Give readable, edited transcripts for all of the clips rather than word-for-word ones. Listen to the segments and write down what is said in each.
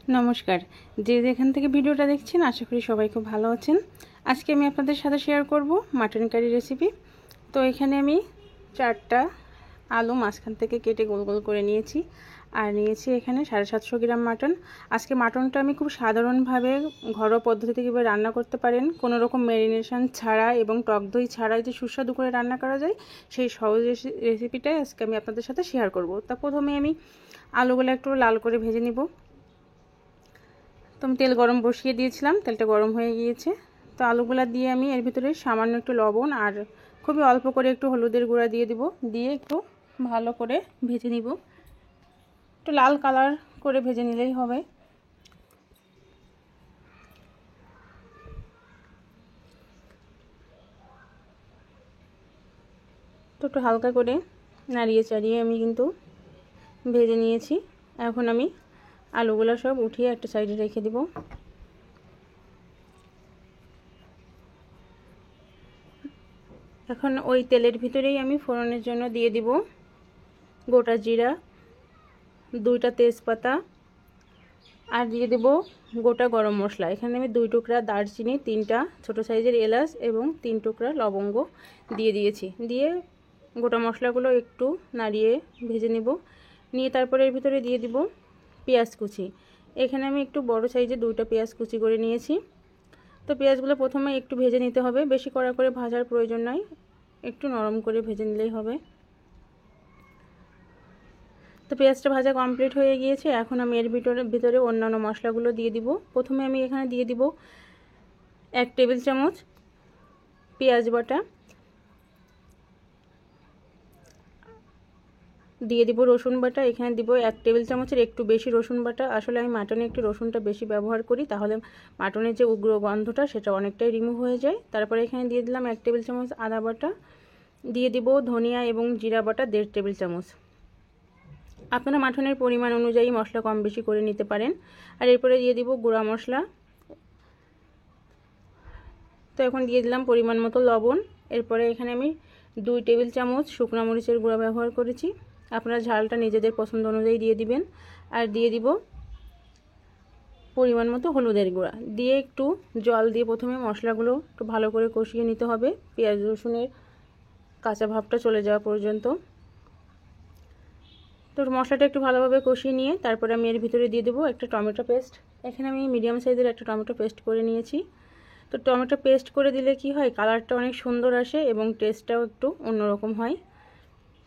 নমস্কার, যে যেখান থেকে ভিডিওটা দেখছেন আশা করি সবাই খুব ভালো আছেন। আজকে আমি আপনাদের সাথে শেয়ার করব মাটন কারি রেসিপি। তো এখানে আমি 4টা আলু মাঝখান থেকে কেটে গোল গোল করে নিয়েছি, আর নিয়েছি এখানে 750 গ্রাম মাটন। আজকে মাটনটা আমি খুব সাধারণভাবে ঘরোয়া পদ্ধতিতে কীভাবে রান্না করতে পারেন, কোনো রকম ম্যারিনেশন ছাড়া এবং টক দই ছাড়াই যে সুস্বাদু করে রান্না করা যায় সেই সহজ রেসিপিটাই আজকে আমি আপনাদের সাথে শেয়ার করব। তা প্রথমে আমি আলুগুলো একটু লাল করে ভেজে নিব। তো আমি তেল গরম বসিয়ে দিয়েছিলাম, তেলটা গরম হয়ে গিয়েছে। তো আলুগুলা দিয়ে আমি এর ভিতরে সামান্য একটু লবণ আর খুবই অল্প করে একটু হলুদের গুঁড়া দিয়ে দিব, দিয়ে একটু ভালো করে ভেজে নিব। একটু লাল কালার করে ভেজে নিলেই হবে। তো একটু হালকা করে নাড়িয়ে চাড়িয়ে আমি কিন্তু ভেজে নিয়েছি। এখন আমি আলুগুলো সব উঠিয়ে একটা সাইডে রেখে দিব। এখন ওই তেলের ভিতরেই আমি ফোড়নের জন্য দিয়ে দিব গোটা জিরা, 2টা তেজপাতা, আর দিয়ে দেব গোটা গরম মশলা। এখানে আমি 2 টুকরা দারচিনি, 3টা ছোট সাইজের এলাচ এবং 3 টুকরা লবঙ্গ দিয়ে দিয়েছি। দিয়ে গোটা মশলাগুলো একটু নাড়িয়ে ভেজে নেব। নিয়ে তারপরে এর ভিতরে দিয়ে দিব পেঁয়াজ কুচি। এখানে আমি একটু বড় সাইজের 2টা পেঁয়াজ কুচি করে নিয়েছি। তো পেঁয়াজগুলো প্রথমে একটু ভেজে নিতে হবে, বেশি কড়া করে ভাজার প্রয়োজন নয়, একটু নরম করে ভেজে নিলেই হবে। তো পেঁয়াজটা ভাজা কমপ্লিট হয়ে গিয়েছে। এখন আমি এর ভিতরে অন্যান্য মশলাগুলো দিয়ে দিব। প্রথমে আমি এখানে দিয়ে দিব 1 টেবিল চামচ পেঁয়াজ বাটা, দিয়ে দিব রসুন বাটা। এখানে দিব 1 টেবিল চামচের একটু বেশি রসুন বাটা। আসলে আমি মাটনে একটু রসুনটা বেশি ব্যবহার করি, তাহলে মাটনের যে উগ্র গন্ধটা সেটা অনেকটাই রিমুভ হয়ে যায়। তারপরে এখানে দিয়ে দিলাম 1 টেবিল চামচ আদা বাটা, দিয়ে দিব ধনিয়া এবং জিরা বাটা 1.5 টেবিল চামচ। আপনারা মাটনের পরিমাণ অনুযায়ী মশলা কম বেশি করে নিতে পারেন। আর এরপরে দিয়ে দিব গুঁড়া মশলা। তো এখন দিয়ে দিলাম পরিমাণ মতো লবণ। এরপরে এখানে আমি 2 টেবিল চামচ শুকনো মরিচের গুঁড়া ব্যবহার করেছি। আপনারা ঝালটা নিজেদের পছন্দ অনুযায়ী দিয়ে দিবেন। আর দিয়ে দিব পরিমাণ মতো হলুদের গুঁড়া। দিয়ে একটু জল দিয়ে প্রথমে মশলাগুলো একটু ভালো করে কষিয়ে নিতে হবে, পেঁয়াজ রসুনের কাঁচা ভাবটা চলে যাওয়া পর্যন্ত। তো মশলাটা একটু ভালোভাবে কষিয়ে নিয়ে তারপরে আমি এর ভিতরে দিয়ে দেবো একটা টমেটো পেস্ট। এখানে আমি মিডিয়াম সাইজের একটা টমেটো পেস্ট করে নিয়েছি। তো টমেটো পেস্ট করে দিলে কি হয়, কালারটা অনেক সুন্দর আসে এবং টেস্টটাও একটু অন্যরকম হয়।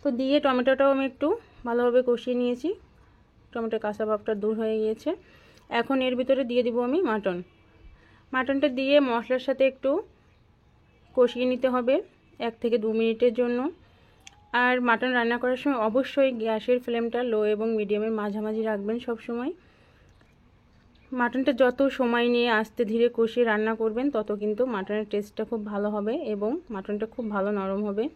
তো দিয়ে টমেটোটাও আমি একটু ভালোভাবে কষিয়ে নিয়েছি, টমেটোর কাঁচা ভাবটা দূর হয়ে গিয়েছে। এখন এর ভিতরে দিয়ে দিব আমি মাটনটা দিয়ে মশলার সাথে একটু কষিয়ে নিতে হবে 1 থেকে 2 মিনিটের জন্য। আর মাটন রান্না করার সময় অবশ্যই গ্যাসের ফ্লেমটা লো এবং মিডিয়ামের মাঝামাঝি রাখবেন সব সময়। মাটনটা যত সময় নিয়ে আস্তে ধীরে কষিয়ে রান্না করবেন তত কিন্তু মাটনের টেস্টটা খুব ভালো হবে এবং মাটনটা খুব ভালো নরম হবে।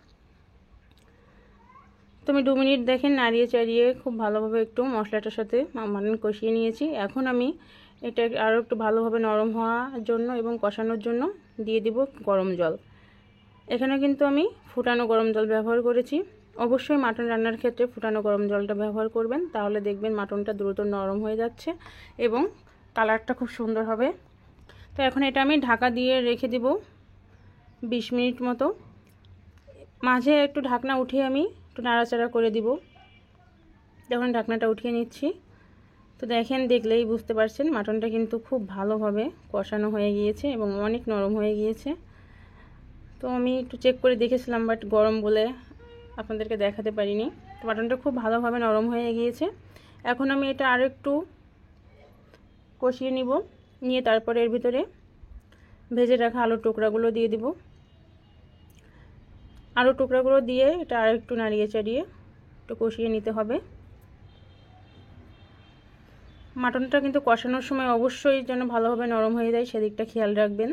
তো আমি 2 মিনিট দেখেন নাড়িয়ে চাড়িয়ে খুব ভালোভাবে একটু মশলাটার সাথে মাটন কষিয়ে নিয়েছি। এখন আমি এটা আরও একটু ভালোভাবে নরম হওয়ার জন্য এবং কষানোর জন্য দিয়ে দিব গরম জল। এখানে কিন্তু আমি ফুটানো গরম জল ব্যবহার করেছি। অবশ্যই মাটন রান্নার ক্ষেত্রে ফুটানো গরম জলটা ব্যবহার করবেন, তাহলে দেখবেন মাটনটা দ্রুত নরম হয়ে যাচ্ছে এবং কালারটা খুব সুন্দর হবে। তো এখন এটা আমি ঢাকা দিয়ে রেখে দেব 20 মিনিট মতো। মাঝে একটু ঢাকনা উঠিয়ে আমি একটু নাড়াচাড়া করে দিব। যখন ঢাকনাটা উঠিয়ে নিচ্ছি, তো দেখলেই বুঝতে পারছেন মাটনটা কিন্তু খুব ভালোভাবে কষানো হয়ে গিয়েছে এবং অনেক নরম হয়ে গিয়েছে। তো আমি একটু চেক করে দেখেছিলাম, বাট গরম বলে আপনাদেরকে দেখাতে পারিনি। তো মাটনটা খুব ভালোভাবে নরম হয়ে গিয়েছে। এখন আমি এটা আরও একটু কষিয়ে নিয়ে তারপরে এর ভিতরে ভেজে রাখা আলুর টুকরাগুলো দিয়ে দিব। আলুর টুকরাগুলো দিয়ে এটা আর একটু নাড়িয়ে চাড়িয়ে একটু কষিয়ে নিতে হবে। মাটনটা কিন্তু কষানোর সময় অবশ্যই যেন ভালোভাবে নরম হয়ে যায় সেদিকটা খেয়াল রাখবেন,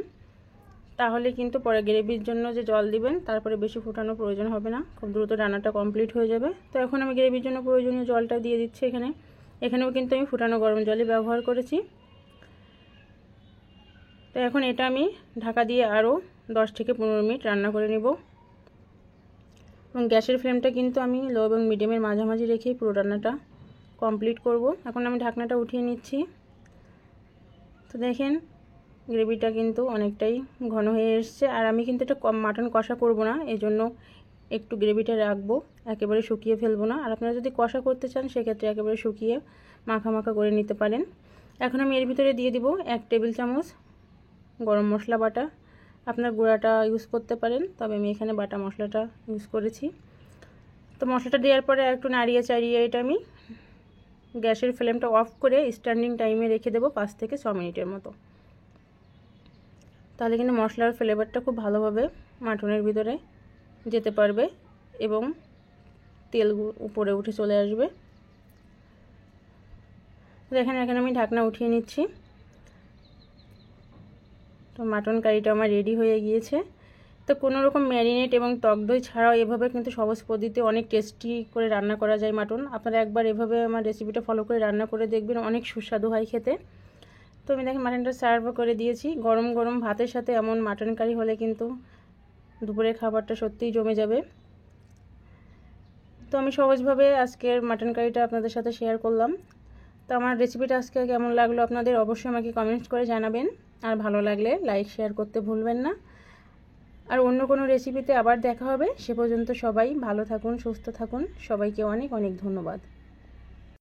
তাহলে কিন্তু পরে গ্রেভির জন্য যে জল দিবেন তারপরে বেশি ফোটানোর প্রয়োজন হবে না, খুব দ্রুত রান্নাটা কমপ্লিট হয়ে যাবে। তো এখন আমি গ্রেভির জন্য প্রয়োজনীয় জলটা দিয়ে দিচ্ছি। এখানেও কিন্তু আমি ফুটানো গরম জলই ব্যবহার করেছি। তো এখন এটা আমি ঢাকা দিয়ে আরও 10 থেকে 15 মিনিট রান্না করে নেব এবং গ্যাসের ফ্লেমটা কিন্তু আমি লো এবং মিডিয়ামের মাঝামাঝি রেখেই পুরো রান্নাটা কমপ্লিট করব। এখন আমি ঢাকনাটা উঠিয়ে নিচ্ছি। তো দেখেন গ্রেভিটা কিন্তু অনেকটাই ঘন হয়ে এসছে। আর আমি কিন্তু এটা মাটন কষা করব না, এই জন্য একটু গ্রেভিটা রাখবো, একেবারে শুকিয়ে ফেলবো না। আর আপনারা যদি কষা করতে চান সেক্ষেত্রে একেবারে শুকিয়ে মাখা মাখা করে নিতে পারেন। এখন আমি এর ভিতরে দিয়ে দিব 1 টেবিল চামচ গরম মশলা বাটা। আপনার গুঁড়াটা ইউজ করতে পারেন, তবে আমি এখানে বাটা মশলাটা ইউজ করেছি। তো মশলাটা দেওয়ার পরে একটু নাড়িয়ে চাড়িয়ে এটা আমি গ্যাসের ফ্লেমটা অফ করে স্ট্যান্ডিং টাইমে রেখে দেবো 5 থেকে 6 মিনিটের মতো। তাহলে কিন্তু মশলার ফ্লেভারটা খুব ভালোভাবে মাটনের ভিতরে যেতে পারবে এবং তেল উপরে উঠে চলে আসবে। দেখেন এখানে আমি ঢাকনা উঠিয়ে নিচ্ছি। তো মাটন কারিটা আমার রেডি হয়ে গিয়েছে। তো কোনো রকম ম্যারিনেট এবং টক দই ছাড়াও এভাবে কিন্তু সহজ পদ্ধতিতে অনেক টেস্টি করে রান্না করা যায় মাটন। আপনারা একবার এভাবে আমার রেসিপিটা ফলো করে রান্না করে দেখবেন, অনেক সুস্বাদু হয় খেতে। তো আমি দেখেন মাটনটা সার্ভ করে দিয়েছি। গরম গরম ভাতের সাথে এমন মাটন কারি হলে কিন্তু দুপুরের খাবারটা সত্যিই জমে যাবে। তো আমি সহজভাবে আজকের মাটন কারিটা আপনাদের সাথে শেয়ার করলাম। তো আমার রেসিপিটা আজকে কেমন লাগলো আপনাদের অবশ্যই আমাকে কমেন্টস করে জানাবেন। আর ভালো লাগলে লাইক শেয়ার করতে ভুলবেন না। আর অন্য কোনো রেসিপিতে আবার দেখা হবে। সে পর্যন্ত সবাই ভালো থাকুন, সুস্থ থাকুন। সবাইকে অনেক অনেক ধন্যবাদ।